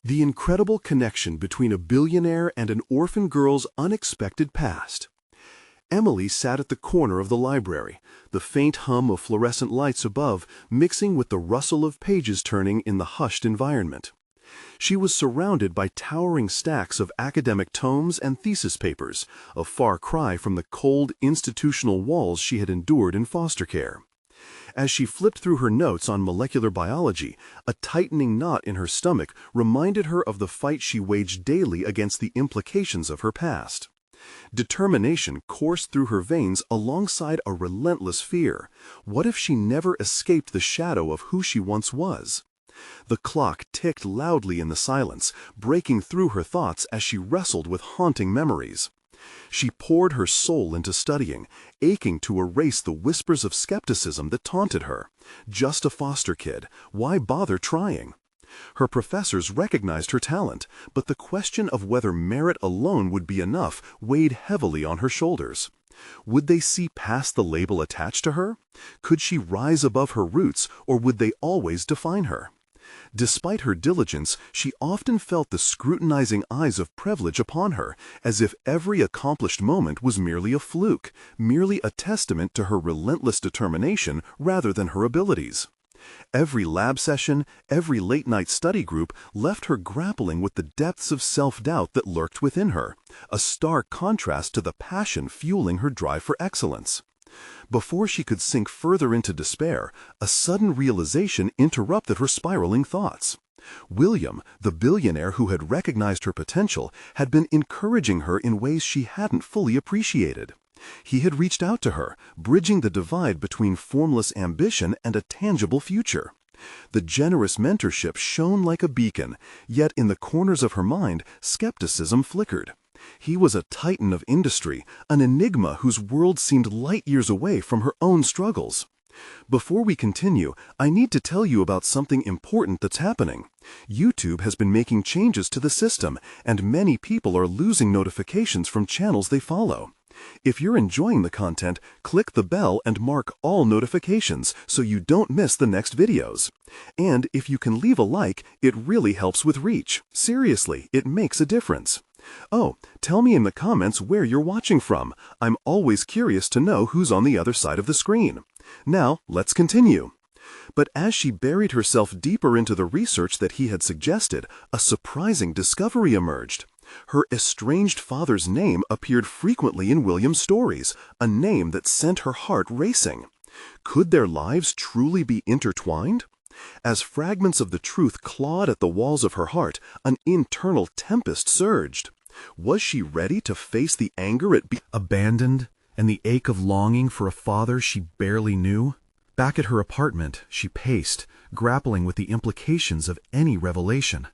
The incredible connection between a billionaire and an orphan girl's unexpected past. Emily sat at the corner of the library, the faint hum of fluorescent lights above mixing with the rustle of pages turning in the hushed environment. She was surrounded by towering stacks of academic tomes and thesis papers, a far cry from the cold institutional walls she had endured in foster care. As she flipped through her notes on molecular biology, a tightening knot in her stomach reminded her of the fight she waged daily against the implications of her past. Determination coursed through her veins alongside a relentless fear. What if she never escaped the shadow of who she once was? The clock ticked loudly in the silence, breaking through her thoughts as she wrestled with haunting memories. She poured her soul into studying, aching to erase the whispers of skepticism that taunted her. Just a foster kid, why bother trying? Her professors recognized her talent, but the question of whether merit alone would be enough weighed heavily on her shoulders. Would they see past the label attached to her? Could she rise above her roots, or would they always define her? Despite her diligence, she often felt the scrutinizing eyes of privilege upon her, as if every accomplished moment was merely a fluke, merely a testament to her relentless determination rather than her abilities. Every lab session, every late-night study group left her grappling with the depths of self-doubt that lurked within her, a stark contrast to the passion fueling her drive for excellence. Before she could sink further into despair, a sudden realization interrupted her spiraling thoughts. William, the billionaire who had recognized her potential, had been encouraging her in ways she hadn't fully appreciated. He had reached out to her, bridging the divide between formless ambition and a tangible future. The generous mentorship shone like a beacon, yet in the corners of her mind, skepticism flickered. He was a titan of industry, an enigma whose world seemed light years away from her own struggles. Before we continue, I need to tell you about something important that's happening. YouTube has been making changes to the system, and many people are losing notifications from channels they follow. If you're enjoying the content, click the bell and mark all notifications so you don't miss the next videos. And if you can leave a like, it really helps with reach. Seriously, it makes a difference. Oh, tell me in the comments where you're watching from. I'm always curious to know who's on the other side of the screen. Now, let's continue. But as she buried herself deeper into the research that he had suggested, a surprising discovery emerged. Her estranged father's name appeared frequently in William's stories, a name that sent her heart racing. Could their lives truly be intertwined? As fragments of the truth clawed at the walls of her heart, an internal tempest surged. Was she ready to face the anger at being abandoned and the ache of longing for a father she barely knew? Back at her apartment, she paced, grappling with the implications of any revelation.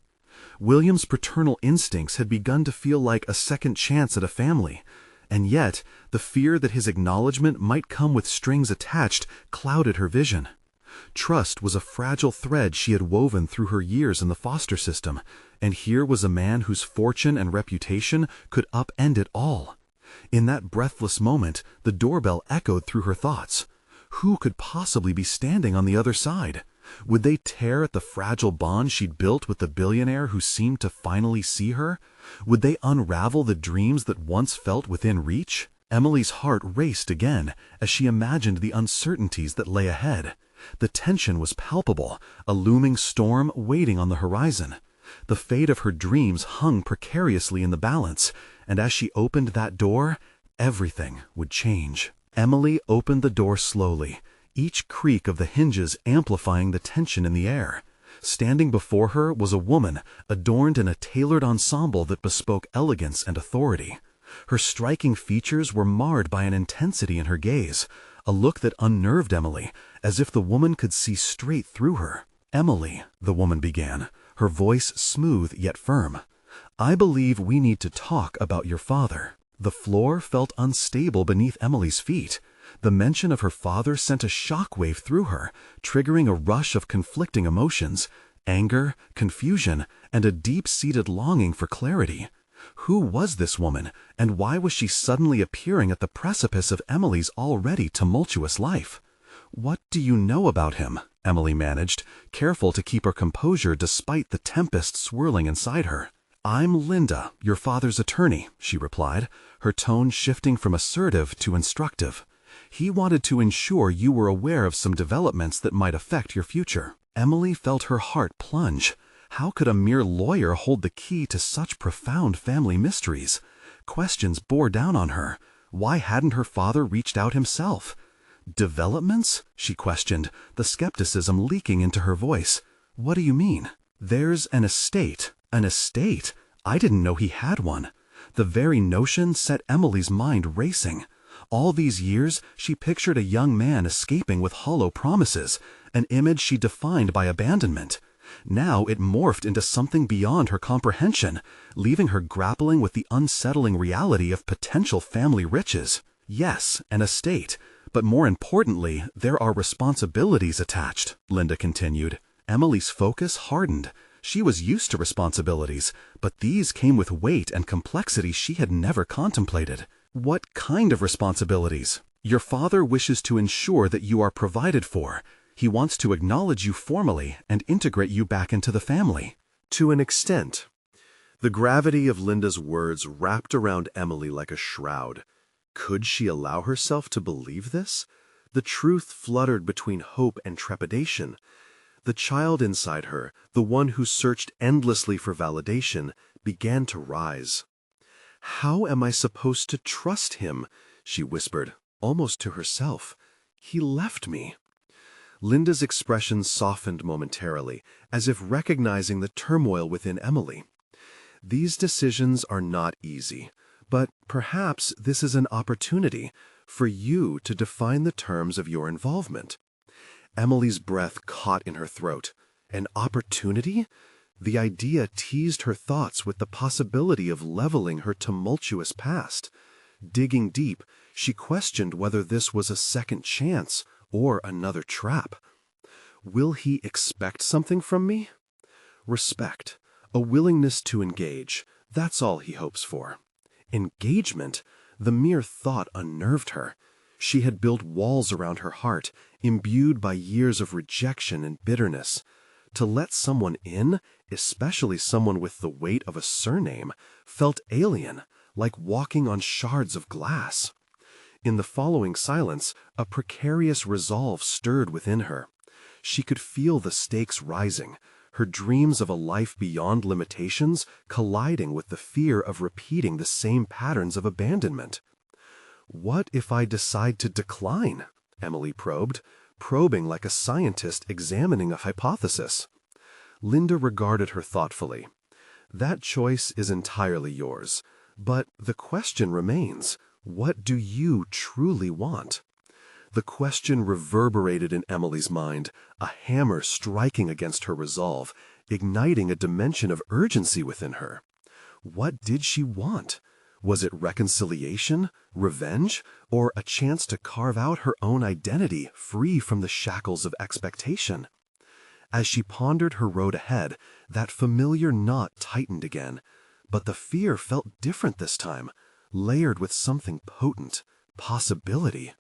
William's paternal instincts had begun to feel like a second chance at a family, and yet the fear that his acknowledgement might come with strings attached clouded her vision. Trust was a fragile thread she had woven through her years in the foster system, and here was a man whose fortune and reputation could upend it all. In that breathless moment, the doorbell echoed through her thoughts. Who could possibly be standing on the other side? Would they tear at the fragile bond she'd built with the billionaire who seemed to finally see her? Would they unravel the dreams that once felt within reach? Emily's heart raced again as she imagined the uncertainties that lay ahead. The tension was palpable, a looming storm waiting on the horizon. The fate of her dreams hung precariously in the balance, and as she opened that door, everything would change. Emily opened the door slowly, each creak of the hinges amplifying the tension in the air. Standing before her was a woman, adorned in a tailored ensemble that bespoke elegance and authority. Her striking features were marred by an intensity in her gaze, a look that unnerved Emily, as if the woman could see straight through her. "Emily," the woman began, her voice smooth yet firm, "I believe we need to talk about your father." The floor felt unstable beneath Emily's feet. The mention of her father sent a shockwave through her, triggering a rush of conflicting emotions, anger, confusion, and a deep-seated longing for clarity. Who was this woman, and why was she suddenly appearing at the precipice of Emily's already tumultuous life? "What do you know about him?" Emily managed, careful to keep her composure despite the tempest swirling inside her. "I'm Linda, your father's attorney," she replied, her tone shifting from assertive to instructive. "He wanted to ensure you were aware of some developments that might affect your future." Emily felt her heart plunge. How could a mere lawyer hold the key to such profound family mysteries? Questions bore down on her. Why hadn't her father reached out himself? "Developments?" she questioned, the skepticism leaking into her voice. "What do you mean?" "There's an estate." An estate? I didn't know he had one. The very notion set Emily's mind racing. All these years, she pictured a young man escaping with hollow promises, an image she defined by abandonment. Now it morphed into something beyond her comprehension, leaving her grappling with the unsettling reality of potential family riches. Yes, an estate, but more importantly, there are responsibilities attached, Linda continued. Emily's focus hardened. She was used to responsibilities, but these came with weight and complexity she had never contemplated. "What kind of responsibilities?" "Your father wishes to ensure that you are provided for. He wants to acknowledge you formally and integrate you back into the family." To an extent. The gravity of Linda's words wrapped around Emily like a shroud. Could she allow herself to believe this? The truth fluttered between hope and trepidation. The child inside her, the one who searched endlessly for validation, began to rise. "How am I supposed to trust him?" she whispered, almost to herself. "He left me." Linda's expression softened momentarily, as if recognizing the turmoil within Emily. These decisions are not easy, but perhaps this is an opportunity for you to define the terms of your involvement. Emily's breath caught in her throat. An opportunity? The idea teased her thoughts with the possibility of leveling her tumultuous past. Digging deep, she questioned whether this was a second chance or another trap. Will he expect something from me? Respect, a willingness to engage, that's all he hopes for. Engagement? The mere thought unnerved her. She had built walls around her heart, imbued by years of rejection and bitterness. To let someone in, especially someone with the weight of a surname, felt alien, like walking on shards of glass. In the following silence, a precarious resolve stirred within her. She could feel the stakes rising, her dreams of a life beyond limitations colliding with the fear of repeating the same patterns of abandonment. "What if I decide to decline?" Emily probed, probing like a scientist examining a hypothesis. Linda regarded her thoughtfully. "That choice is entirely yours, but the question remains, what do you truly want?" The question reverberated in Emily's mind, a hammer striking against her resolve, igniting a dimension of urgency within her. What did she want? Was it reconciliation, revenge, or a chance to carve out her own identity free from the shackles of expectation? As she pondered her road ahead, that familiar knot tightened again, but the fear felt different this time, layered with something potent, possibility.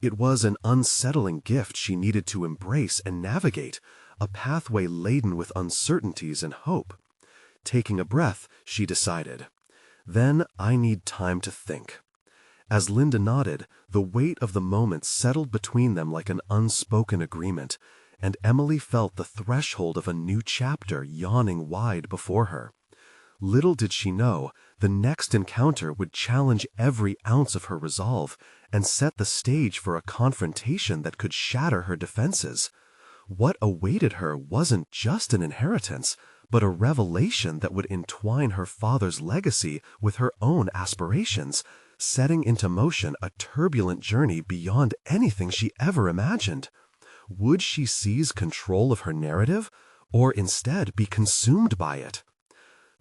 It was an unsettling gift she needed to embrace and navigate, a pathway laden with uncertainties and hope. Taking a breath, she decided, "Then I need time to think." As Linda nodded, the weight of the moment settled between them like an unspoken agreement, and Emily felt the threshold of a new chapter yawning wide before her. Little did she know, the next encounter would challenge every ounce of her resolve and set the stage for a confrontation that could shatter her defenses. What awaited her wasn't just an inheritance, but a revelation that would entwine her father's legacy with her own aspirations, setting into motion a turbulent journey beyond anything she ever imagined. Would she seize control of her narrative, or instead be consumed by it?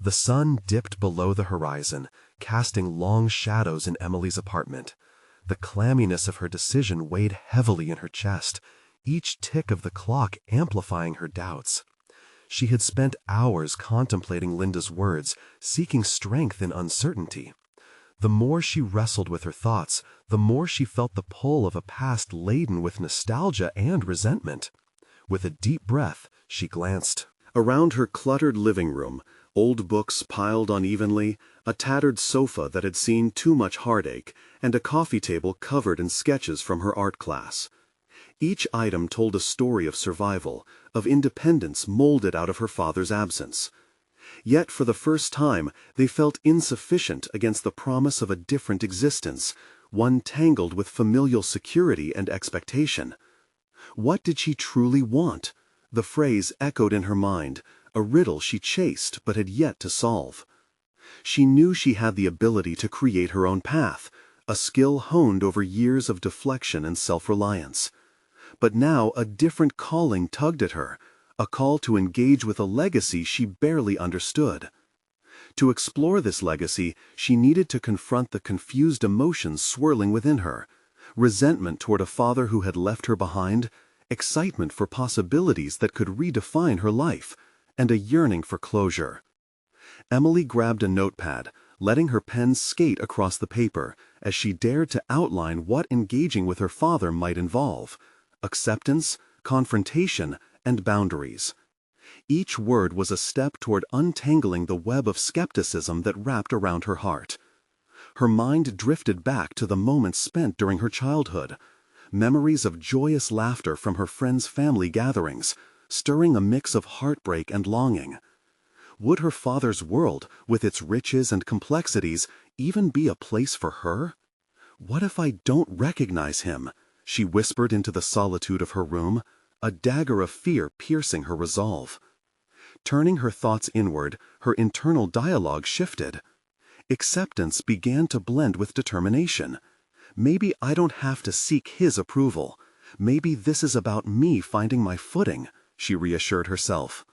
The sun dipped below the horizon, casting long shadows in Emily's apartment. The clamminess of her decision weighed heavily in her chest, each tick of the clock amplifying her doubts. She had spent hours contemplating Linda's words, seeking strength in uncertainty. The more she wrestled with her thoughts, the more she felt the pull of a past laden with nostalgia and resentment. With a deep breath, she glanced. Around her cluttered living room, old books piled unevenly, a tattered sofa that had seen too much heartache, and a coffee table covered in sketches from her art class. Each item told a story of survival, of independence molded out of her father's absence. Yet for the first time, they felt insufficient against the promise of a different existence, one tangled with familial security and expectation. What did she truly want? The phrase echoed in her mind, a riddle she chased but had yet to solve. She knew she had the ability to create her own path, a skill honed over years of deflection and self-reliance. But now a different calling tugged at her, a call to engage with a legacy she barely understood. To explore this legacy, she needed to confront the confused emotions swirling within her: resentment toward a father who had left her behind, excitement for possibilities that could redefine her life, and a yearning for closure. Emily grabbed a notepad, letting her pen skate across the paper as she dared to outline what engaging with her father might involve: acceptance, confrontation, and boundaries. Each word was a step toward untangling the web of skepticism that wrapped around her heart. Her mind drifted back to the moments spent during her childhood, memories of joyous laughter from her friends' family gatherings, stirring a mix of heartbreak and longing. Would her father's world, with its riches and complexities, even be a place for her? "What if I don't recognize him?" she whispered into the solitude of her room, a dagger of fear piercing her resolve. Turning her thoughts inward, her internal dialogue shifted. Acceptance began to blend with determination. Maybe I don't have to seek his approval. Maybe this is about me finding my footing, she reassured herself.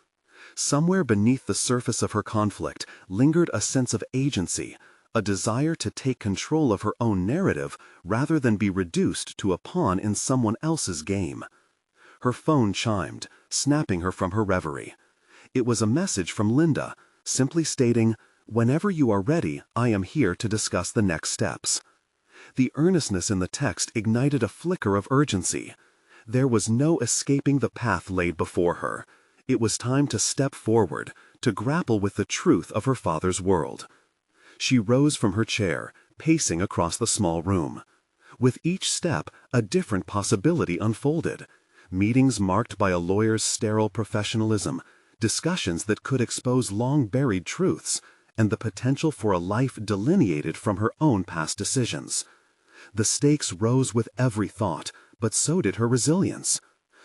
Somewhere beneath the surface of her conflict lingered a sense of agency, a desire to take control of her own narrative rather than be reduced to a pawn in someone else's game. Her phone chimed, snapping her from her reverie. It was a message from Linda, simply stating, "Whenever you are ready, I am here to discuss the next steps." The earnestness in the text ignited a flicker of urgency. There was no escaping the path laid before her. It was time to step forward, to grapple with the truth of her father's world. She rose from her chair, pacing across the small room. With each step, a different possibility unfolded. Meetings marked by a lawyer's sterile professionalism, discussions that could expose long-buried truths, and the potential for a life delineated from her own past decisions. The stakes rose with every thought, but so did her resilience.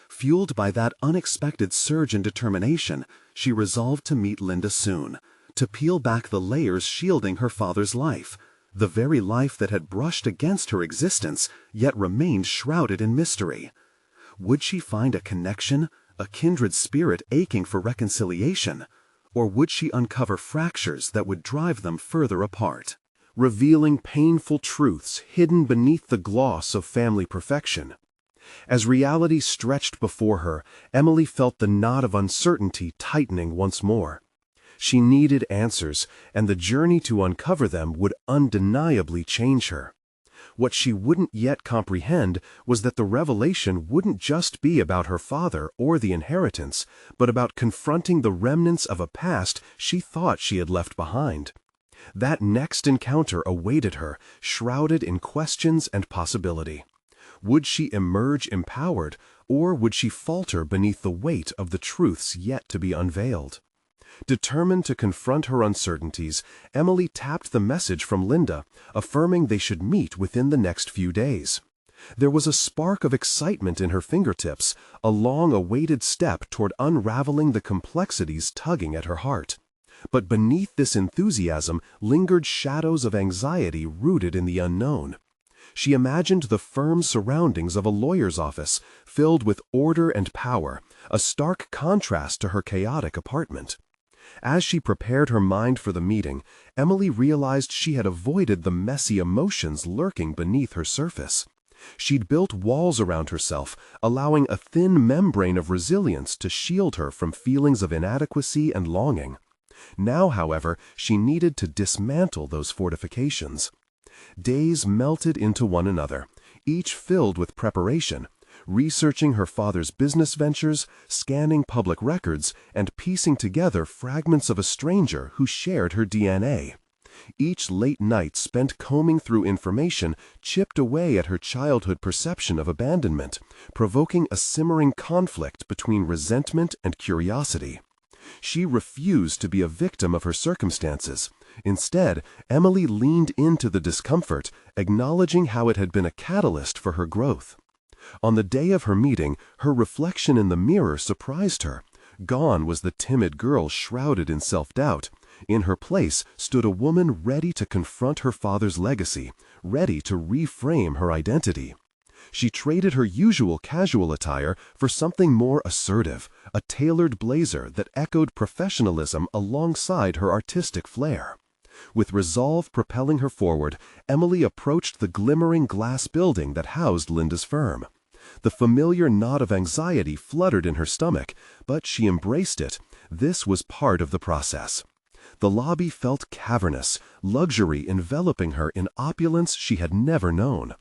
Fueled by that unexpected surge in determination, she resolved to meet Linda soon, to peel back the layers shielding her father's life, the very life that had brushed against her existence, yet remained shrouded in mystery. Would she find a connection, a kindred spirit aching for reconciliation? Or would she uncover fractures that would drive them further apart, revealing painful truths hidden beneath the gloss of family perfection? As reality stretched before her, Emily felt the knot of uncertainty tightening once more. She needed answers, and the journey to uncover them would undeniably change her. What she wouldn't yet comprehend was that the revelation wouldn't just be about her father or the inheritance, but about confronting the remnants of a past she thought she had left behind. That next encounter awaited her, shrouded in questions and possibility. Would she emerge empowered, or would she falter beneath the weight of the truths yet to be unveiled? Determined to confront her uncertainties, Emily tapped the message from Linda, affirming they should meet within the next few days. There was a spark of excitement in her fingertips, a long-awaited step toward unraveling the complexities tugging at her heart. But beneath this enthusiasm lingered shadows of anxiety rooted in the unknown. She imagined the firm surroundings of a lawyer's office, filled with order and power, a stark contrast to her chaotic apartment. As she prepared her mind for the meeting, Emily realized she had avoided the messy emotions lurking beneath her surface. She'd built walls around herself, allowing a thin membrane of resilience to shield her from feelings of inadequacy and longing. Now, however, she needed to dismantle those fortifications. Days melted into one another, each filled with preparation, researching her father's business ventures, scanning public records, and piecing together fragments of a stranger who shared her DNA. Each late night spent combing through information chipped away at her childhood perception of abandonment, provoking a simmering conflict between resentment and curiosity. She refused to be a victim of her circumstances. Instead, Emily leaned into the discomfort, acknowledging how it had been a catalyst for her growth. On the day of her meeting, her reflection in the mirror surprised her. Gone was the timid girl shrouded in self-doubt. In her place stood a woman ready to confront her father's legacy, ready to reframe her identity. She traded her usual casual attire for something more assertive, a tailored blazer that echoed professionalism alongside her artistic flair. With resolve propelling her forward, Emily approached the glimmering glass building that housed Linda's firm. The familiar knot of anxiety fluttered in her stomach, but she embraced it. This was part of the process. The lobby felt cavernous, luxury enveloping her in opulence she had never known.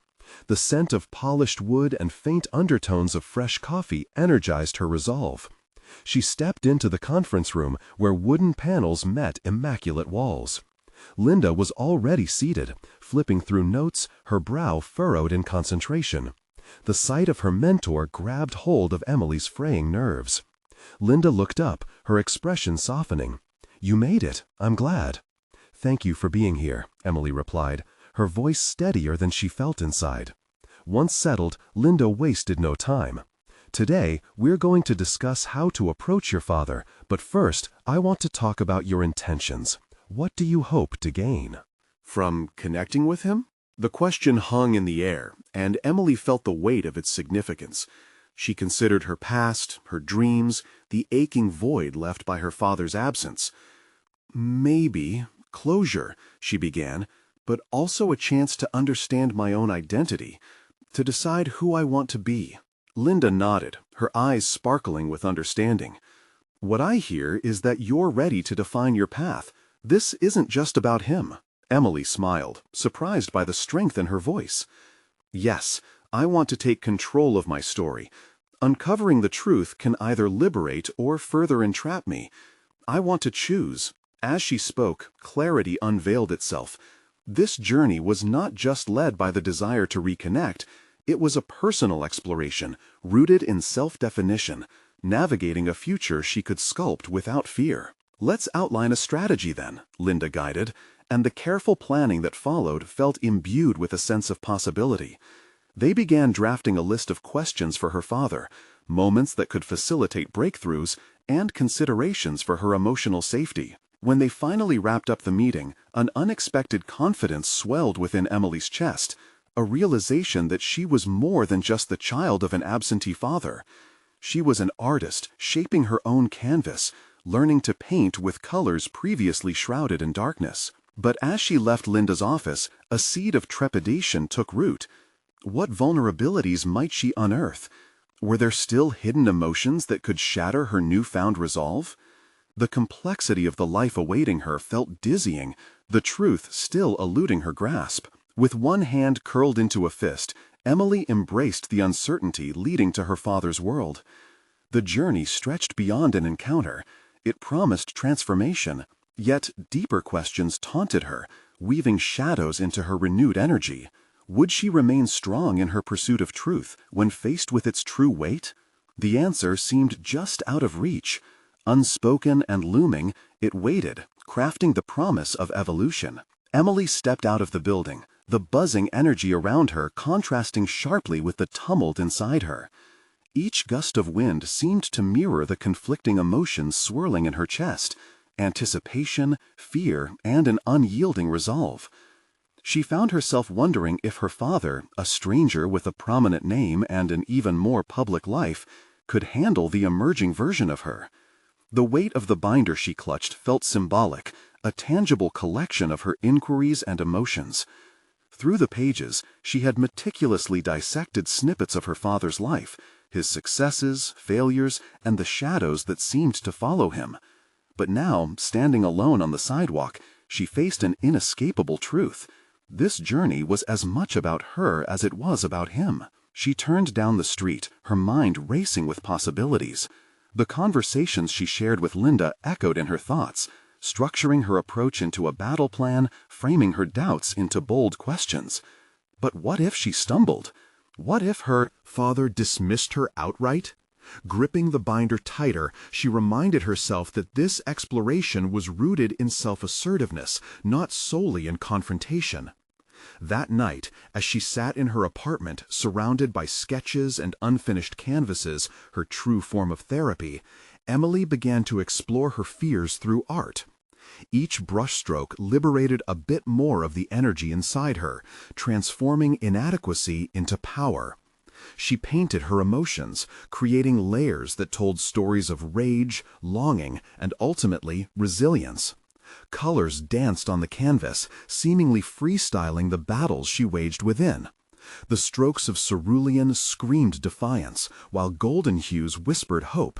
The scent of polished wood and faint undertones of fresh coffee energized her resolve. She stepped into the conference room where wooden panels met immaculate walls. Linda was already seated, flipping through notes, her brow furrowed in concentration. The sight of her mentor grabbed hold of Emily's fraying nerves. Linda looked up, her expression softening. "You made it. I'm glad." "Thank you for being here," Emily replied, her voice steadier than she felt inside. Once settled, Linda wasted no time. "Today, we're going to discuss how to approach your father, but first, I want to talk about your intentions. What do you hope to gain?" From connecting with him? The question hung in the air, and Emily felt the weight of its significance. She considered her past, her dreams, the aching void left by her father's absence. "Maybe closure," she began, "but also a chance to understand my own identity, to decide who I want to be." Linda nodded, her eyes sparkling with understanding. "What I hear is that you're ready to define your path. This isn't just about him." Emily smiled, surprised by the strength in her voice. "Yes, I want to take control of my story. Uncovering the truth can either liberate or further entrap me. I want to choose." As she spoke, clarity unveiled itself. This journey was not just led by the desire to reconnect. It was a personal exploration, rooted in self-definition, navigating a future she could sculpt without fear. "Let's outline a strategy then," Linda guided, and the careful planning that followed felt imbued with a sense of possibility. They began drafting a list of questions for her father, moments that could facilitate breakthroughs, and considerations for her emotional safety. When they finally wrapped up the meeting, an unexpected confidence swelled within Emily's chest, a realization that she was more than just the child of an absentee father. She was an artist, shaping her own canvas, learning to paint with colors previously shrouded in darkness. But as she left Linda's office, a seed of trepidation took root. What vulnerabilities might she unearth? Were there still hidden emotions that could shatter her newfound resolve? The complexity of the life awaiting her felt dizzying, the truth still eluding her grasp. With one hand curled into a fist, Emily embraced the uncertainty leading to her father's world. The journey stretched beyond an encounter. It promised transformation, yet deeper questions taunted her, weaving shadows into her renewed energy. Would she remain strong in her pursuit of truth when faced with its true weight? The answer seemed just out of reach. Unspoken and looming, it waited, crafting the promise of evolution. Emily stepped out of the building, the buzzing energy around her contrasting sharply with the tumult inside her. Each gust of wind seemed to mirror the conflicting emotions swirling in her chest: anticipation, fear, and an unyielding resolve. She found herself wondering if her father, a stranger with a prominent name and an even more public life, could handle the emerging version of her. The weight of the binder she clutched felt symbolic, a tangible collection of her inquiries and emotions. Through the pages, she had meticulously dissected snippets of her father's life, his successes, failures, and the shadows that seemed to follow him. But now, standing alone on the sidewalk, she faced an inescapable truth. This journey was as much about her as it was about him. She turned down the street, her mind racing with possibilities. The conversations she shared with Linda echoed in her thoughts, structuring her approach into a battle plan, framing her doubts into bold questions. But what if she stumbled? What if her father dismissed her outright? Gripping the binder tighter, she reminded herself that this exploration was rooted in self-assertiveness, not solely in confrontation. That night, as she sat in her apartment, surrounded by sketches and unfinished canvases, her true form of therapy, Emily began to explore her fears through art. Each brushstroke liberated a bit more of the energy inside her, transforming inadequacy into power. She painted her emotions, creating layers that told stories of rage, longing, and ultimately resilience. Colors danced on the canvas, seemingly freestyling the battles she waged within. The strokes of cerulean screamed defiance, while golden hues whispered hope.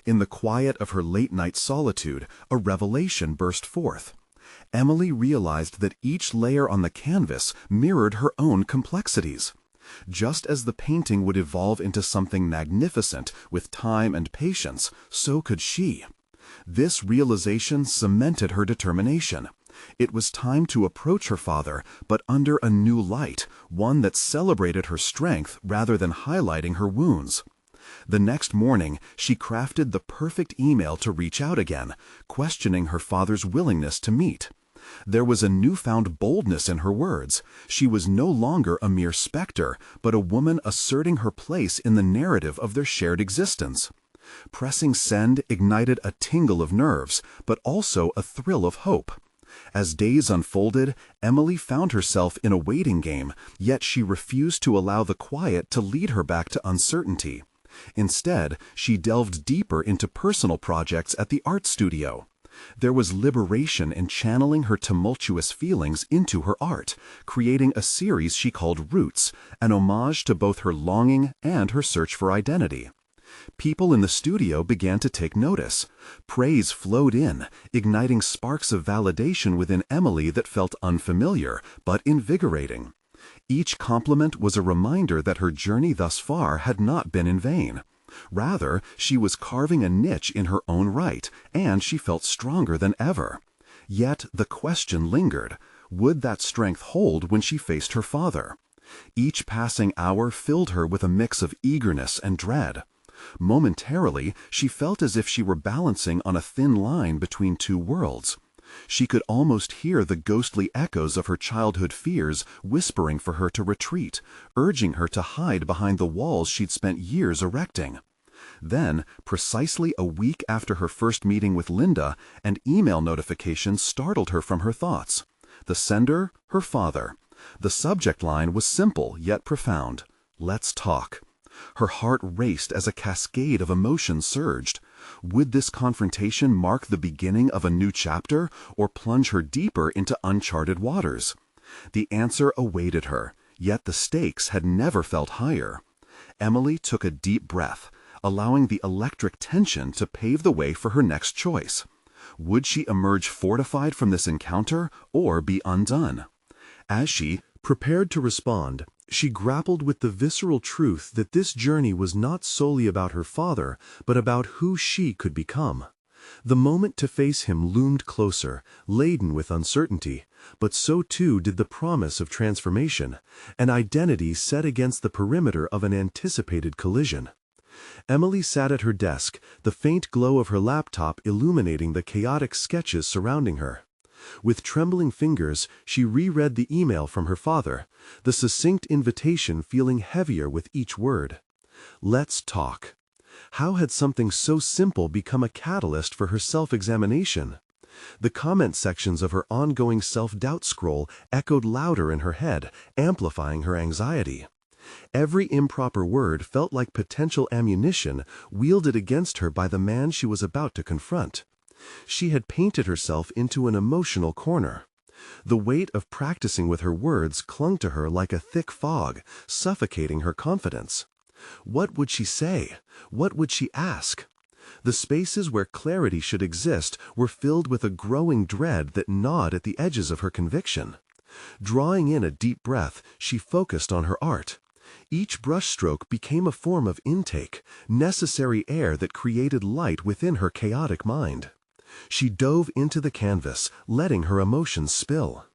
In the quiet of her late-night solitude, a revelation burst forth. Emily realized that each layer on the canvas mirrored her own complexities. Just as the painting would evolve into something magnificent with time and patience, so could she. This realization cemented her determination. It was time to approach her father, but under a new light, one that celebrated her strength rather than highlighting her wounds. The next morning, she crafted the perfect email to reach out again, questioning her father's willingness to meet. There was a newfound boldness in her words. She was no longer a mere specter, but a woman asserting her place in the narrative of their shared existence. Pressing send ignited a tingle of nerves, but also a thrill of hope. As days unfolded, Emily found herself in a waiting game, yet she refused to allow the quiet to lead her back to uncertainty. Instead, she delved deeper into personal projects at the art studio. There was liberation in channeling her tumultuous feelings into her art, creating a series she called Roots, an homage to both her longing and her search for identity. People in the studio began to take notice. Praise flowed in, igniting sparks of validation within Emily that felt unfamiliar, but invigorating. Each compliment was a reminder that her journey thus far had not been in vain. Rather, she was carving a niche in her own right, and she felt stronger than ever. Yet the question lingered. Would that strength hold when she faced her father? Each passing hour filled her with a mix of eagerness and dread. Momentarily, she felt as if she were balancing on a thin line between two worlds. She could almost hear the ghostly echoes of her childhood fears whispering for her to retreat, urging her to hide behind the walls she'd spent years erecting. Then, precisely a week after her first meeting with Linda, an email notification startled her from her thoughts. The sender, her father. The subject line was simple yet profound. Let's talk. Her heart raced as a cascade of emotions surged. Would this confrontation mark the beginning of a new chapter, or plunge her deeper into uncharted waters? The answer awaited her, yet the stakes had never felt higher. Emily took a deep breath, allowing the electric tension to pave the way for her next choice. Would she emerge fortified from this encounter, or be undone? As she prepared to respond, she grappled with the visceral truth that this journey was not solely about her father, but about who she could become. The moment to face him loomed closer, laden with uncertainty, but so too did the promise of transformation, an identity set against the perimeter of an anticipated collision. Emily sat at her desk, the faint glow of her laptop illuminating the chaotic sketches surrounding her. With trembling fingers, she reread the email from her father, the succinct invitation feeling heavier with each word. Let's talk. How had something so simple become a catalyst for her self-examination? The comment sections of her ongoing self-doubt scroll echoed louder in her head, amplifying her anxiety. Every improper word felt like potential ammunition wielded against her by the man she was about to confront. She had painted herself into an emotional corner. The weight of practicing with her words clung to her like a thick fog, suffocating her confidence. What would she say? What would she ask? The spaces where clarity should exist were filled with a growing dread that gnawed at the edges of her conviction. Drawing in a deep breath, she focused on her art. Each brushstroke became a form of intake, necessary air that created light within her chaotic mind. She dove into the canvas, letting her emotions spill.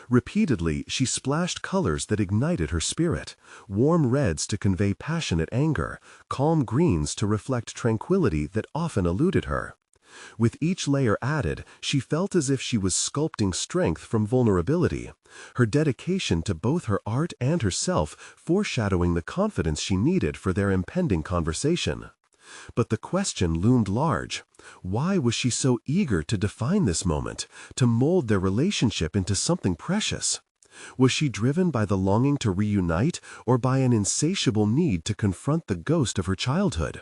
Repeatedly, she splashed colors that ignited her spirit, warm reds to convey passionate anger, calm greens to reflect tranquility that often eluded her. With each layer added, she felt as if she was sculpting strength from vulnerability, her dedication to both her art and herself foreshadowing the confidence she needed for their impending conversation. But the question loomed large. Why was she so eager to define this moment, to mold their relationship into something precious? Was she driven by the longing to reunite or by an insatiable need to confront the ghost of her childhood?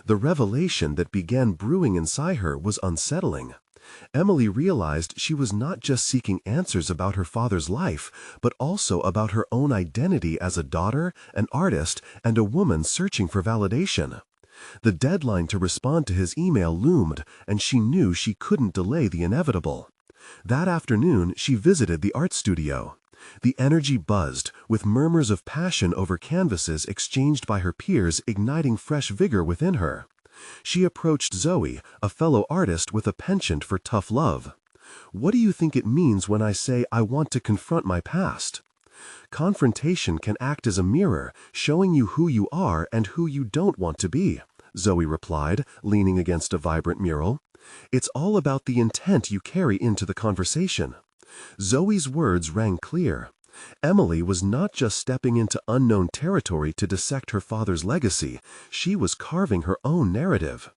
The revelation that began brewing inside her was unsettling. Emily realized she was not just seeking answers about her father's life, but also about her own identity as a daughter, an artist, and a woman searching for validation. The deadline to respond to his email loomed, and she knew she couldn't delay the inevitable. That afternoon, she visited the art studio. The energy buzzed, with murmurs of passion over canvases exchanged by her peers igniting fresh vigor within her. She approached Zoe, a fellow artist with a penchant for tough love. "What do you think it means when I say I want to confront my past?" "Confrontation can act as a mirror, showing you who you are and who you don't want to be," Zoe replied, leaning against a vibrant mural. "It's all about the intent you carry into the conversation." Zoe's words rang clear. Emily was not just stepping into unknown territory to dissect her father's legacy, she was carving her own narrative.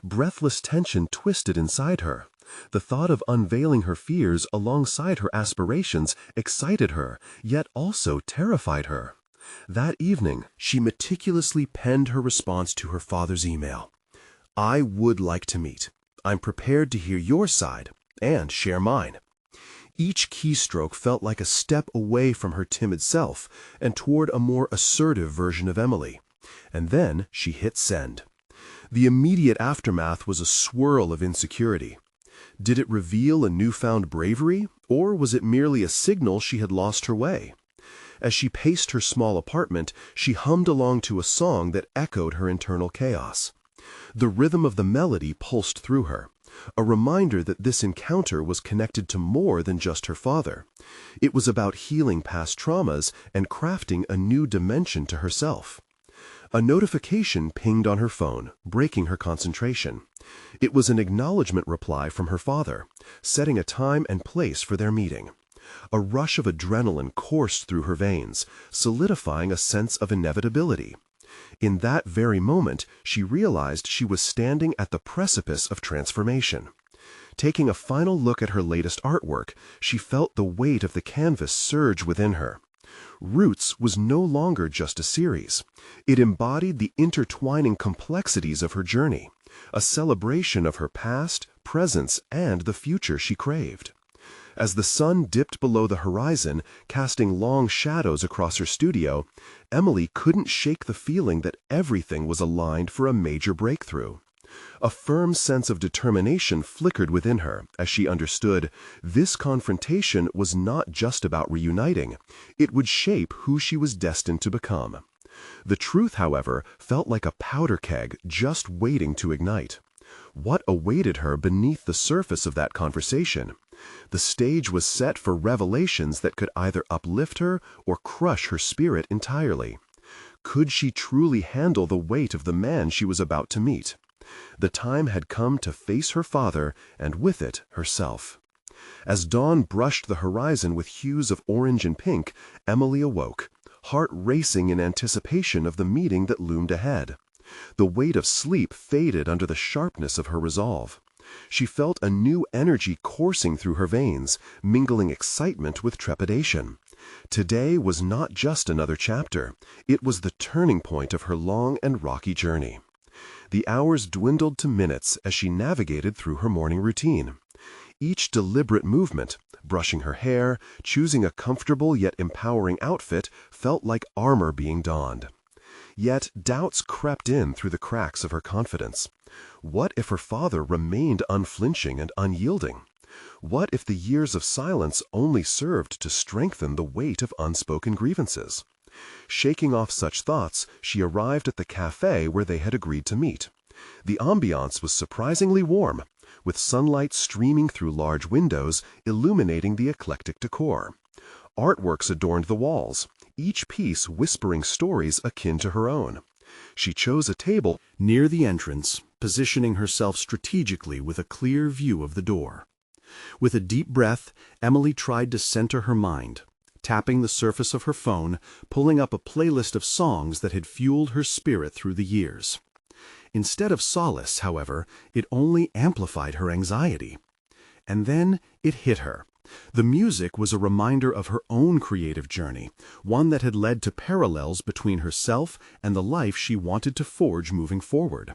Breathless tension twisted inside her. The thought of unveiling her fears alongside her aspirations excited her, yet also terrified her. That evening, she meticulously penned her response to her father's email. "I would like to meet. I'm prepared to hear your side and share mine." Each keystroke felt like a step away from her timid self and toward a more assertive version of Emily. And then she hit send. The immediate aftermath was a swirl of insecurity. Did it reveal a newfound bravery, or was it merely a signal she had lost her way? As she paced her small apartment, she hummed along to a song that echoed her internal chaos. The rhythm of the melody pulsed through her, a reminder that this encounter was connected to more than just her father. It was about healing past traumas and crafting a new dimension to herself. A notification pinged on her phone, breaking her concentration. It was an acknowledgement reply from her father, setting a time and place for their meeting. A rush of adrenaline coursed through her veins, solidifying a sense of inevitability. In that very moment, she realized she was standing at the precipice of transformation. Taking a final look at her latest artwork, she felt the weight of the canvas surge within her. Roots was no longer just a series. It embodied the intertwining complexities of her journey, a celebration of her past, presence, and the future she craved. As the sun dipped below the horizon, casting long shadows across her studio, Emily couldn't shake the feeling that everything was aligned for a major breakthrough. A firm sense of determination flickered within her as she understood this confrontation was not just about reuniting. It would shape who she was destined to become. The truth, however, felt like a powder keg just waiting to ignite. What awaited her beneath the surface of that conversation? The stage was set for revelations that could either uplift her or crush her spirit entirely. Could she truly handle the weight of the man she was about to meet? The time had come to face her father, and with it, herself. As dawn brushed the horizon with hues of orange and pink, Emily awoke, heart racing in anticipation of the meeting that loomed ahead. The weight of sleep faded under the sharpness of her resolve. She felt a new energy coursing through her veins, mingling excitement with trepidation. Today was not just another chapter. It was the turning point of her long and rocky journey. The hours dwindled to minutes as she navigated through her morning routine. Each deliberate movement, brushing her hair, choosing a comfortable yet empowering outfit, felt like armor being donned. Yet doubts crept in through the cracks of her confidence. What if her father remained unflinching and unyielding? What if the years of silence only served to strengthen the weight of unspoken grievances? Shaking off such thoughts, she arrived at the cafe where they had agreed to meet. The ambiance was surprisingly warm, with sunlight streaming through large windows, illuminating the eclectic decor. Artworks adorned the walls, each piece whispering stories akin to her own. She chose a table near the entrance, positioning herself strategically with a clear view of the door. With a deep breath, Emily tried to center her mind, tapping the surface of her phone, pulling up a playlist of songs that had fueled her spirit through the years. Instead of solace, however, it only amplified her anxiety. And then it hit her. The music was a reminder of her own creative journey, one that had led to parallels between herself and the life she wanted to forge moving forward.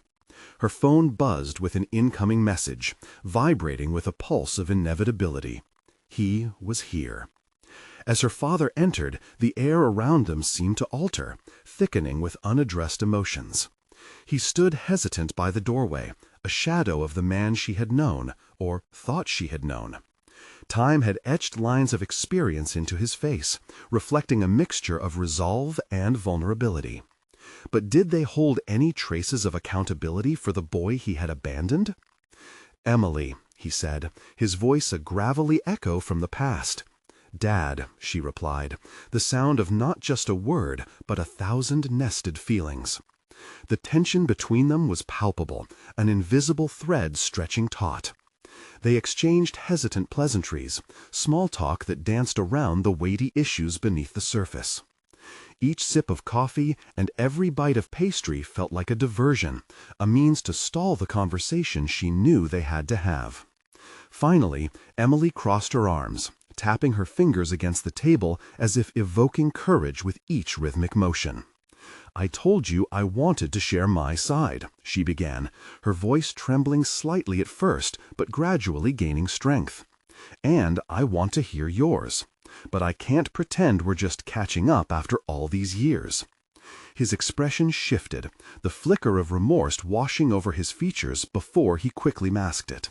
Her phone buzzed with an incoming message, vibrating with a pulse of inevitability. He was here. As her father entered, the air around them seemed to alter, thickening with unaddressed emotions. He stood hesitant by the doorway, a shadow of the man she had known, or thought she had known. Time had etched lines of experience into his face, reflecting a mixture of resolve and vulnerability. But did they hold any traces of accountability for the boy he had abandoned? "Emily," he said, his voice a gravelly echo from the past. "Dad," she replied, the sound of not just a word, but 1,000 nested feelings. The tension between them was palpable, an invisible thread stretching taut. They exchanged hesitant pleasantries, small talk that danced around the weighty issues beneath the surface. Each sip of coffee and every bite of pastry felt like a diversion, a means to stall the conversation she knew they had to have. Finally, Emily crossed her arms, tapping her fingers against the table as if evoking courage with each rhythmic motion. "I told you I wanted to share my side," she began, her voice trembling slightly at first, but gradually gaining strength. "And I want to hear yours. But I can't pretend we're just catching up after all these years." His expression shifted, the flicker of remorse washing over his features before he quickly masked it.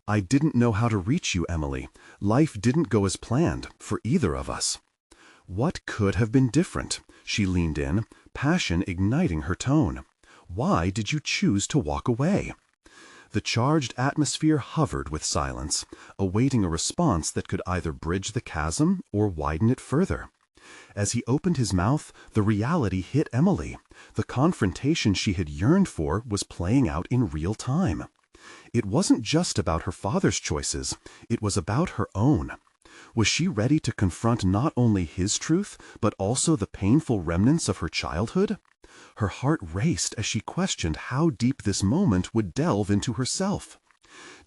"I didn't know how to reach you, Emily. Life didn't go as planned, for either of us." "What could have been different?" She leaned in, passion igniting her tone. "Why did you choose to walk away?" The charged atmosphere hovered with silence, awaiting a response that could either bridge the chasm or widen it further. As he opened his mouth, the reality hit Emily. The confrontation she had yearned for was playing out in real time. It wasn't just about her father's choices, it was about her own. Was she ready to confront not only his truth, but also the painful remnants of her childhood? Her heart raced as she questioned how deep this moment would delve into herself.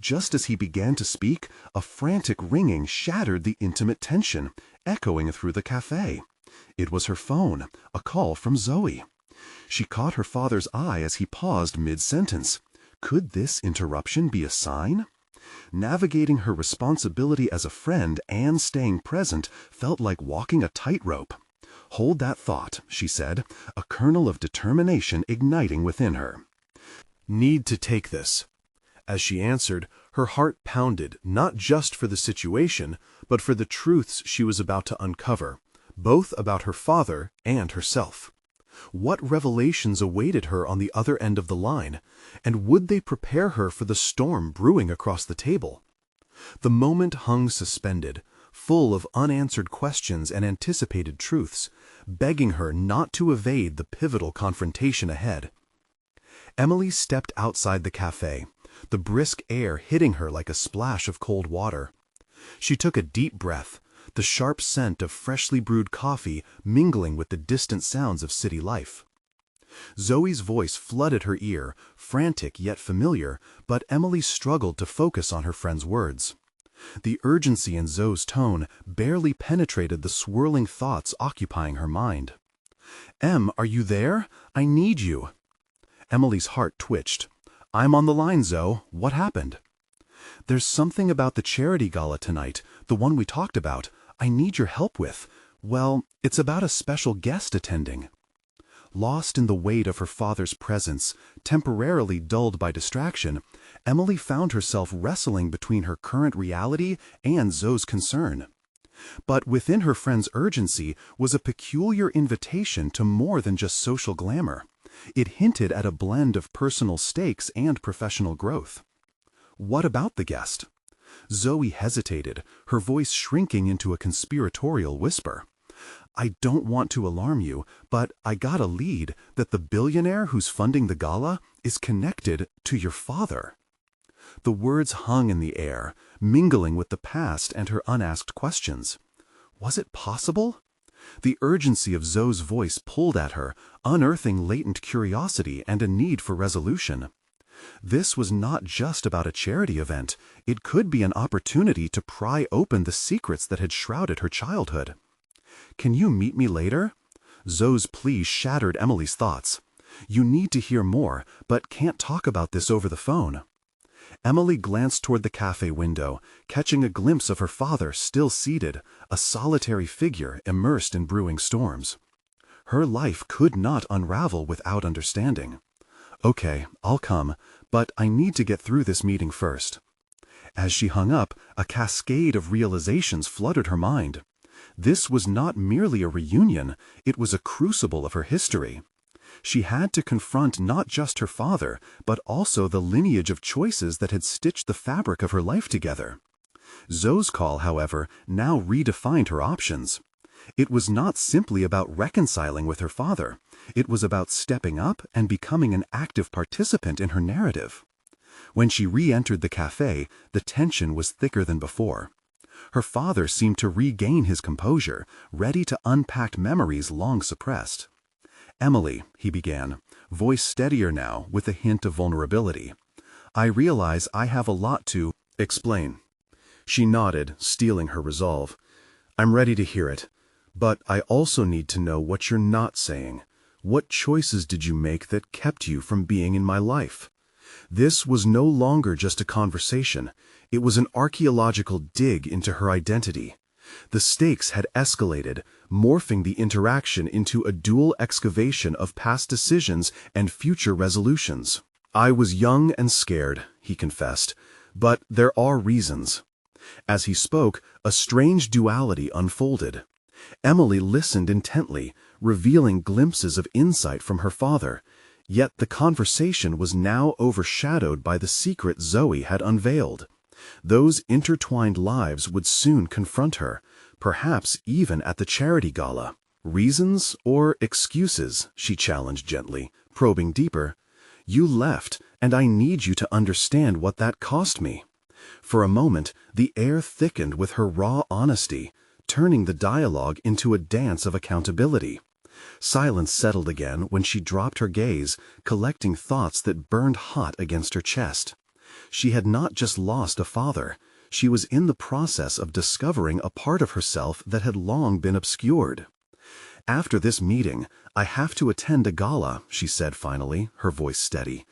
Just as he began to speak, a frantic ringing shattered the intimate tension, echoing through the cafe. It was her phone, a call from Zoe. She caught her father's eye as he paused mid-sentence. Could this interruption be a sign? Navigating her responsibility as a friend and staying present felt like walking a tightrope. "Hold that thought," she said, a kernel of determination igniting within her. "Need to take this." As she answered, her heart pounded, not just for the situation, but for the truths she was about to uncover, both about her father and herself. What revelations awaited her on the other end of the line, and would they prepare her for the storm brewing across the table? The moment hung suspended, full of unanswered questions and anticipated truths, begging her not to evade the pivotal confrontation ahead. Emily stepped outside the cafe, the brisk air hitting her like a splash of cold water. She took a deep breath, the sharp scent of freshly brewed coffee mingling with the distant sounds of city life. Zoe's voice flooded her ear, frantic yet familiar, but Emily struggled to focus on her friend's words. The urgency in Zoe's tone barely penetrated the swirling thoughts occupying her mind. "Em, are you there? I need you." Emily's heart twitched. "I'm on the line, Zoe. What happened?" "There's something about the charity gala tonight, the one we talked about, I need your help with. Well, it's about a special guest attending." Lost in the weight of her father's presence, temporarily dulled by distraction, Emily found herself wrestling between her current reality and Zoe's concern. But within her friend's urgency was a peculiar invitation to more than just social glamour. It hinted at a blend of personal stakes and professional growth. What about the guest? Zoe hesitated, her voice shrinking into a conspiratorial whisper. I don't want to alarm you, but I got a lead that the billionaire who's funding the gala is connected to your father. The words hung in the air, mingling with the past and her unasked questions. Was it possible? The urgency of Zoe's voice pulled at her, unearthing latent curiosity and a need for resolution. This was not just about a charity event. It could be an opportunity to pry open the secrets that had shrouded her childhood. Can you meet me later? Zoe's plea shattered Emily's thoughts. You need to hear more, but can't talk about this over the phone. Emily glanced toward the cafe window, catching a glimpse of her father still seated, a solitary figure immersed in brewing storms. Her life could not unravel without understanding. Okay, I'll come, but I need to get through this meeting first. As she hung up, a cascade of realizations flooded her mind. This was not merely a reunion, it was a crucible of her history. She had to confront not just her father, but also the lineage of choices that had stitched the fabric of her life together. Zoe's call, however, now redefined her options. It was not simply about reconciling with her father. It was about stepping up and becoming an active participant in her narrative. When she re-entered the cafe, the tension was thicker than before. Her father seemed to regain his composure, ready to unpack memories long suppressed. Emily, he began, voice steadier now with a hint of vulnerability. I realize I have a lot to explain. She nodded, steeling her resolve. I'm ready to hear it. But I also need to know what you're not saying. What choices did you make that kept you from being in my life? This was no longer just a conversation. It was an archaeological dig into her identity. The stakes had escalated, morphing the interaction into a dual excavation of past decisions and future resolutions. I was young and scared, he confessed, but there are reasons. As he spoke, a strange duality unfolded. Emily listened intently, revealing glimpses of insight from her father, yet the conversation was now overshadowed by the secret Zoe had unveiled. Those intertwined lives would soon confront her, perhaps even at the charity gala. Reasons or excuses, she challenged gently, probing deeper. You left, and I need you to understand what that cost me. For a moment, the air thickened with her raw honesty, turning the dialogue into a dance of accountability. Silence settled again when she dropped her gaze, collecting thoughts that burned hot against her chest. She had not just lost a father. She was in the process of discovering a part of herself that had long been obscured. After this meeting, I have to attend a gala, she said finally, her voice steady.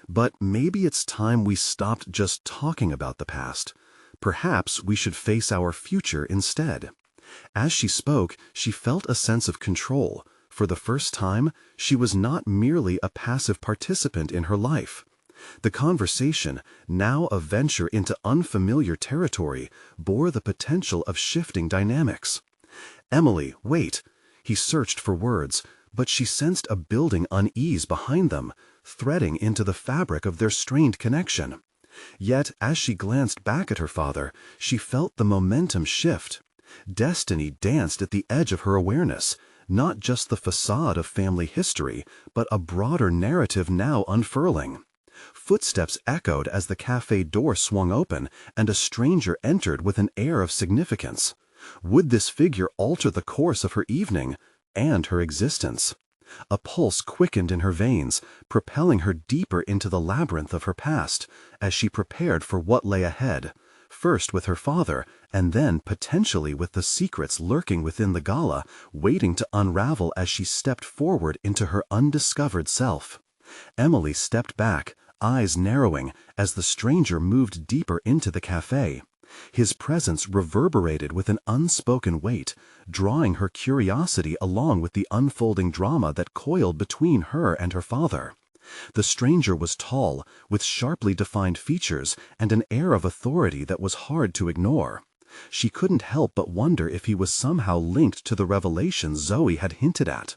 But maybe it's time we stopped just talking about the past. Perhaps we should face our future instead. As she spoke, she felt a sense of control. For the first time, she was not merely a passive participant in her life. The conversation, now a venture into unfamiliar territory, bore the potential of shifting dynamics. Emily, wait! He searched for words, but she sensed a building unease behind them, threading into the fabric of their strained connection. Yet, as she glanced back at her father, she felt the momentum shift. Destiny danced at the edge of her awareness, not just the facade of family history, but a broader narrative now unfurling. Footsteps echoed as the cafe door swung open, and a stranger entered with an air of significance. Would this figure alter the course of her evening and her existence? A pulse quickened in her veins, propelling her deeper into the labyrinth of her past, as she prepared for what lay ahead, first with her father, and then potentially with the secrets lurking within the gala, waiting to unravel as she stepped forward into her undiscovered self. Emily stepped back, eyes narrowing, as the stranger moved deeper into the cafe. His presence reverberated with an unspoken weight, drawing her curiosity along with the unfolding drama that coiled between her and her father. The stranger was tall, with sharply defined features and an air of authority that was hard to ignore. She couldn't help but wonder if he was somehow linked to the revelation Zoe had hinted at.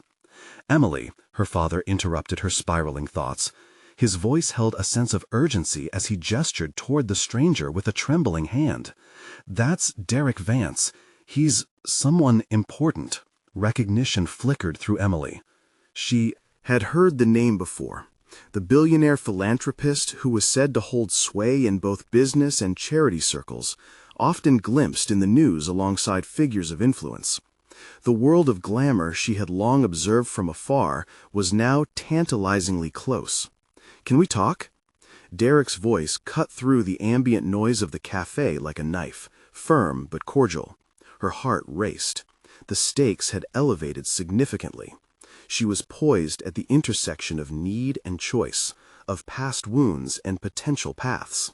"Emily," her father interrupted her spiraling thoughts. His voice held a sense of urgency as he gestured toward the stranger with a trembling hand. "That's Derek Vance. He's someone important." Recognition flickered through Emily. She Had heard the name before. The billionaire philanthropist who was said to hold sway in both business and charity circles, often glimpsed in the news alongside figures of influence. The world of glamour she had long observed from afar was now tantalizingly close. "Can we talk?" Derek's voice cut through the ambient noise of the cafe like a knife, firm but cordial. Her heart raced. The stakes had elevated significantly. She was poised at the intersection of need and choice, of past wounds and potential paths.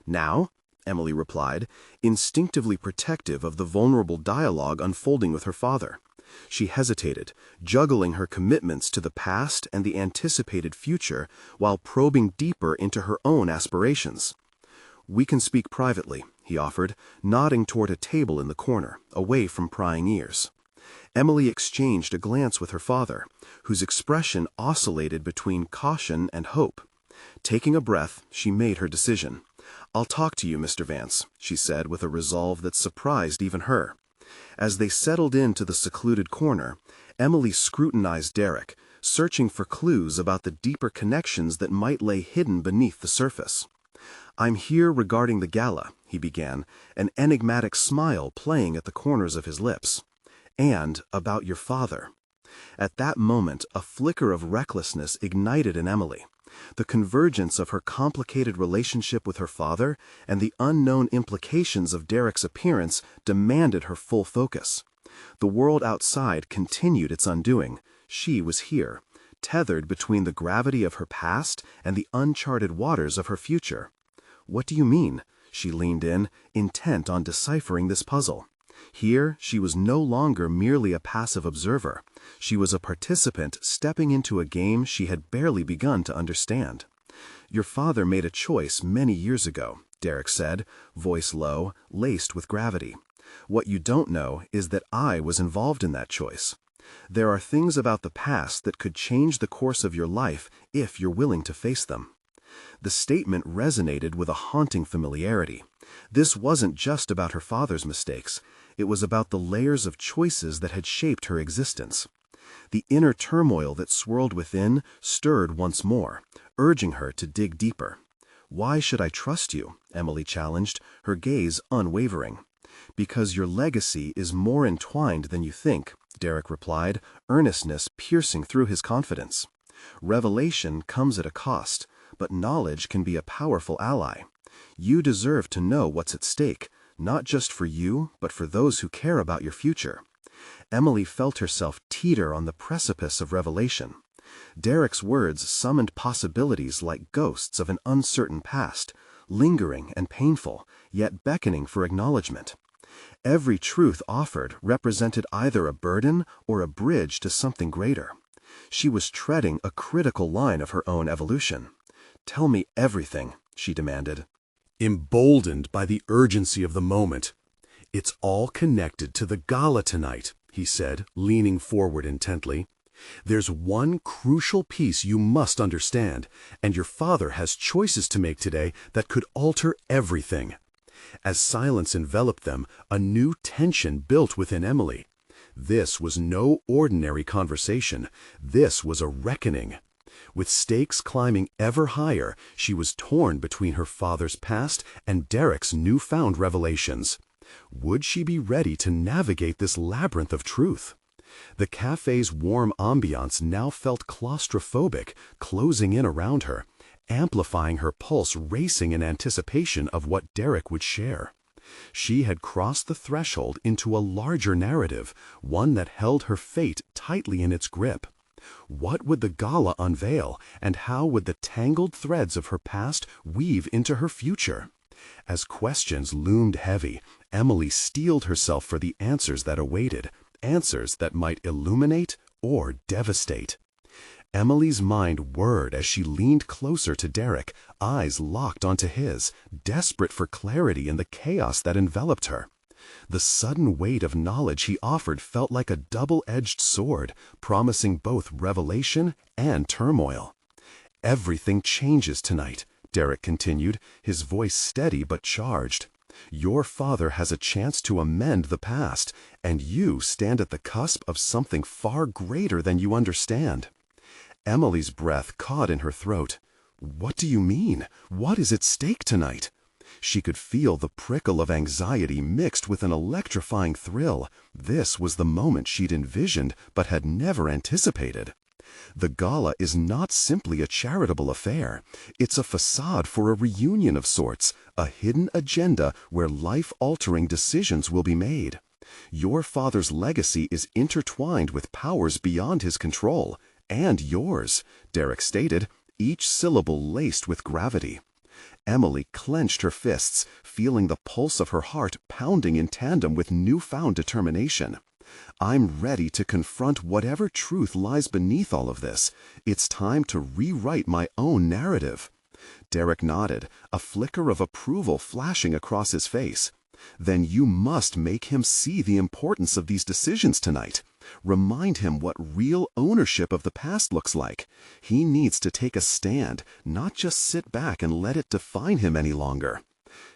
"Now?" Emily replied, instinctively protective of the vulnerable dialogue unfolding with her father. She hesitated, juggling her commitments to the past and the anticipated future while probing deeper into her own aspirations. "We can speak privately," he offered, nodding toward a table in the corner, away from prying ears. Emily exchanged a glance with her father, whose expression oscillated between caution and hope. Taking a breath, she made her decision. "I'll talk to you, Mr. Vance," she said with a resolve that surprised even her. As they settled into the secluded corner, Emily scrutinized Derek, searching for clues about the deeper connections that might lay hidden beneath the surface. "I'm here regarding the gala," he began, an enigmatic smile playing at the corners of his lips. "And about your father." At that moment, a flicker of recklessness ignited in Emily. The convergence of her complicated relationship with her father and the unknown implications of Derek's appearance demanded her full focus. The world outside continued its undoing. She was here, tethered between the gravity of her past and the uncharted waters of her future. "What do you mean?" She leaned in, intent on deciphering this puzzle. Here, she was no longer merely a passive observer. She was a participant stepping into a game she had barely begun to understand. "Your father made a choice many years ago," Derek said, voice low, laced with gravity. "What you don't know is that I was involved in that choice. There are things about the past that could change the course of your life if you're willing to face them." The statement resonated with a haunting familiarity. This wasn't just about her father's mistakes. It was about the layers of choices that had shaped her existence. The inner turmoil that swirled within stirred once more, urging her to dig deeper. "Why should I trust you?" Emily challenged, her gaze unwavering. "Because your legacy is more entwined than you think," Derek replied, earnestness piercing through his confidence. "Revelation comes at a cost, but knowledge can be a powerful ally. You deserve to know what's at stake, not just for you, but for those who care about your future." Emily felt herself teeter on the precipice of revelation. Derek's words summoned possibilities like ghosts of an uncertain past, lingering and painful, yet beckoning for acknowledgement. Every truth offered represented either a burden or a bridge to something greater. She was treading a critical line of her own evolution. "Tell me everything," she demanded. Emboldened by the urgency of the moment. "It's all connected to the gala tonight," he said, leaning forward intently. "There's one crucial piece you must understand, and your father has choices to make today that could alter everything." As silence enveloped them, a new tension built within Emily. This was no ordinary conversation. This was a reckoning. With stakes climbing ever higher, she was torn between her father's past and Derek's newfound revelations. Would she be ready to navigate this labyrinth of truth? The cafe's warm ambiance now felt claustrophobic, closing in around her, amplifying her pulse racing in anticipation of what Derek would share. She had crossed the threshold into a larger narrative, one that held her fate tightly in its grip. What would the gala unveil, and how would the tangled threads of her past weave into her future? As questions loomed heavy, Emily steeled herself for the answers that awaited, answers that might illuminate or devastate. Emily's mind whirred as she leaned closer to Derek, eyes locked onto his, desperate for clarity in the chaos that enveloped her. The sudden weight of knowledge he offered felt like a double-edged sword, promising both revelation and turmoil. "Everything changes tonight," Derek continued, his voice steady but charged. "Your father has a chance to amend the past, and you stand at the cusp of something far greater than you understand." Emily's breath caught in her throat. "What do you mean? What is at stake tonight?" She could feel the prickle of anxiety mixed with an electrifying thrill. This was the moment she'd envisioned but had never anticipated. The gala is not simply a charitable affair. It's a facade for a reunion of sorts, a hidden agenda where life-altering decisions will be made. Your father's legacy is intertwined with powers beyond his control, and yours, Derek stated, each syllable laced with gravity. Emily clenched her fists, feeling the pulse of her heart pounding in tandem with newfound determination. "I'm ready to confront whatever truth lies beneath all of this. It's time to rewrite my own narrative." Derek nodded, a flicker of approval flashing across his face. "Then you must make him see the importance of these decisions tonight. Remind him what real ownership of the past looks like. He needs to take a stand, not just sit back and let it define him any longer."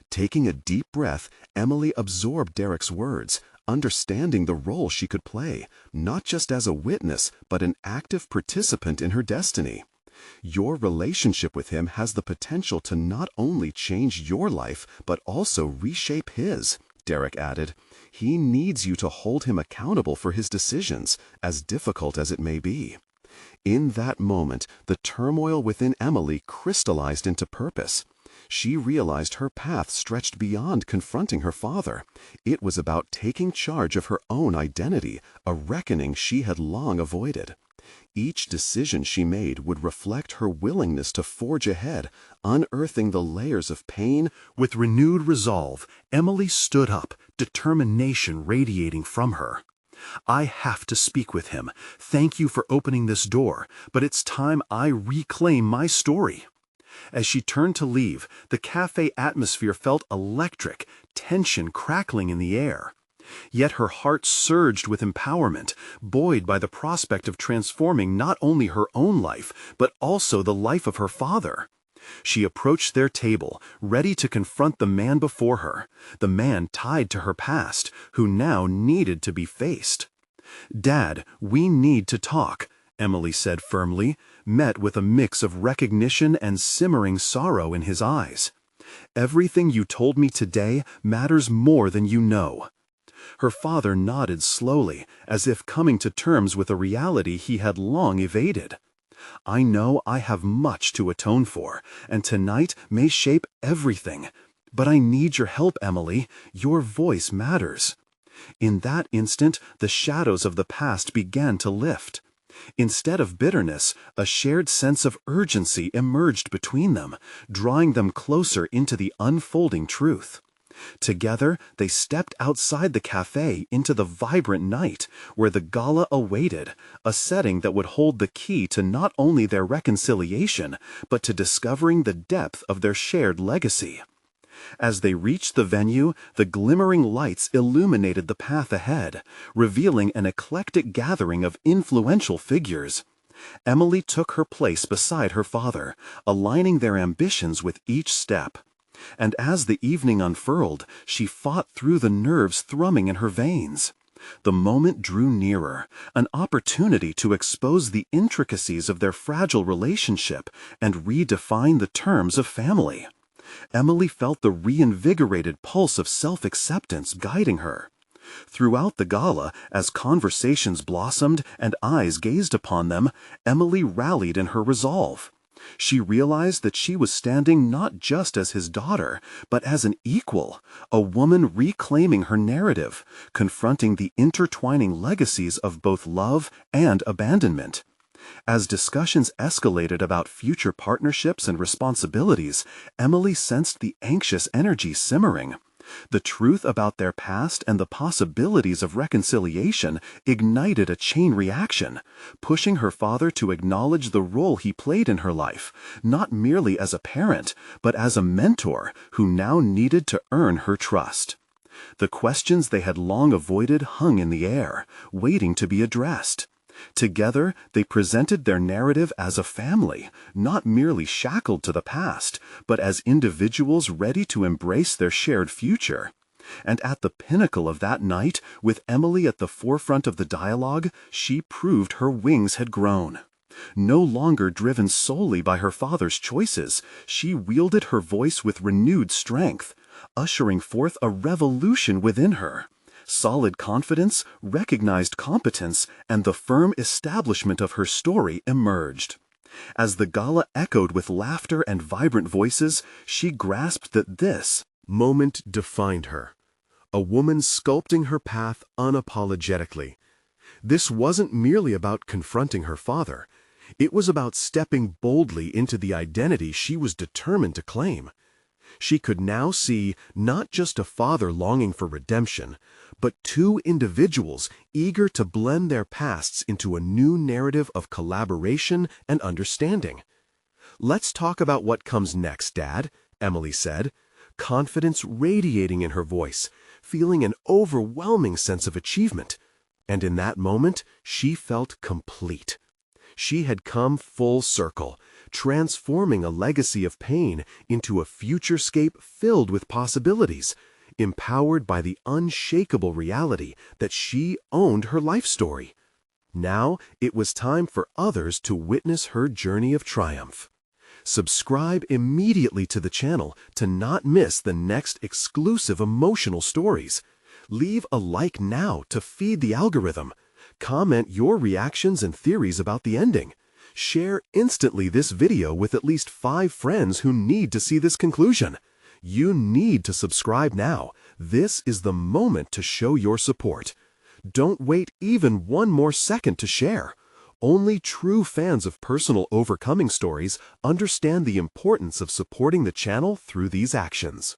Taking a deep breath, Emily absorbed Derek's words, understanding the role she could play, not just as a witness, but an active participant in her destiny. "Your relationship with him has the potential to not only change your life, but also reshape his," Derek added. "He needs you to hold him accountable for his decisions, as difficult as it may be." In that moment, the turmoil within Emily crystallized into purpose. She realized her path stretched beyond confronting her father. It was about taking charge of her own identity, a reckoning she had long avoided. Each decision she made would reflect her willingness to forge ahead, unearthing the layers of pain. With renewed resolve, Emily stood up, determination radiating from her. "I have to speak with him. Thank you for opening this door, but it's time I reclaim my story." As she turned to leave, the cafe atmosphere felt electric, tension crackling in the air. Yet her heart surged with empowerment, buoyed by the prospect of transforming not only her own life, but also the life of her father. She approached their table, ready to confront the man before her, the man tied to her past, who now needed to be faced. "Dad, we need to talk," Emily said firmly, met with a mix of recognition and simmering sorrow in his eyes. "Everything you told me today matters more than you know." Her father nodded slowly, as if coming to terms with a reality he had long evaded. "I know I have much to atone for, and tonight may shape everything. But I need your help, Emily. Your voice matters." In that instant, the shadows of the past began to lift. Instead of bitterness, a shared sense of urgency emerged between them, drawing them closer into the unfolding truth. Together, they stepped outside the cafe into the vibrant night, where the gala awaited, a setting that would hold the key to not only their reconciliation, but to discovering the depth of their shared legacy. As they reached the venue, the glimmering lights illuminated the path ahead, revealing an eclectic gathering of influential figures. Emily took her place beside her father, aligning their ambitions with each step. And as the evening unfurled, she fought through the nerves thrumming in her veins. The moment drew nearer, an opportunity to expose the intricacies of their fragile relationship and redefine the terms of family. Emily felt the reinvigorated pulse of self-acceptance guiding her. Throughout the gala, as conversations blossomed and eyes gazed upon them, Emily rallied in her resolve. She realized that she was standing not just as his daughter, but as an equal, a woman reclaiming her narrative, confronting the intertwining legacies of both love and abandonment. As discussions escalated about future partnerships and responsibilities, Emily sensed the anxious energy simmering. The truth about their past and the possibilities of reconciliation ignited a chain reaction, pushing her father to acknowledge the role he played in her life, not merely as a parent, but as a mentor who now needed to earn her trust. The questions they had long avoided hung in the air, waiting to be addressed. Together, they presented their narrative as a family, not merely shackled to the past, but as individuals ready to embrace their shared future. And at the pinnacle of that night, with Emily at the forefront of the dialogue, she proved her wings had grown. No longer driven solely by her father's choices, she wielded her voice with renewed strength, ushering forth a revolution within her. Solid confidence, recognized competence, and the firm establishment of her story emerged. As the gala echoed with laughter and vibrant voices, she grasped that this moment defined her. A woman sculpting her path unapologetically. This wasn't merely about confronting her father. It was about stepping boldly into the identity she was determined to claim. She could now see not just a father longing for redemption, but two individuals eager to blend their pasts into a new narrative of collaboration and understanding. "Let's talk about what comes next, Dad," Emily said, confidence radiating in her voice, feeling an overwhelming sense of achievement. And in that moment, she felt complete. She had come full circle, transforming a legacy of pain into a futurescape filled with possibilities, empowered by the unshakable reality that she owned her life story. Now it was time for others to witness her journey of triumph. Subscribe immediately to the channel to not miss the next exclusive emotional stories. Leave a like now to feed the algorithm. Comment your reactions and theories about the ending. Share instantly this video with at least 5 friends who need to see this conclusion. You need to subscribe now. This is the moment to show your support. Don't wait even one more second to share. Only true fans of personal overcoming stories understand the importance of supporting the channel through these actions.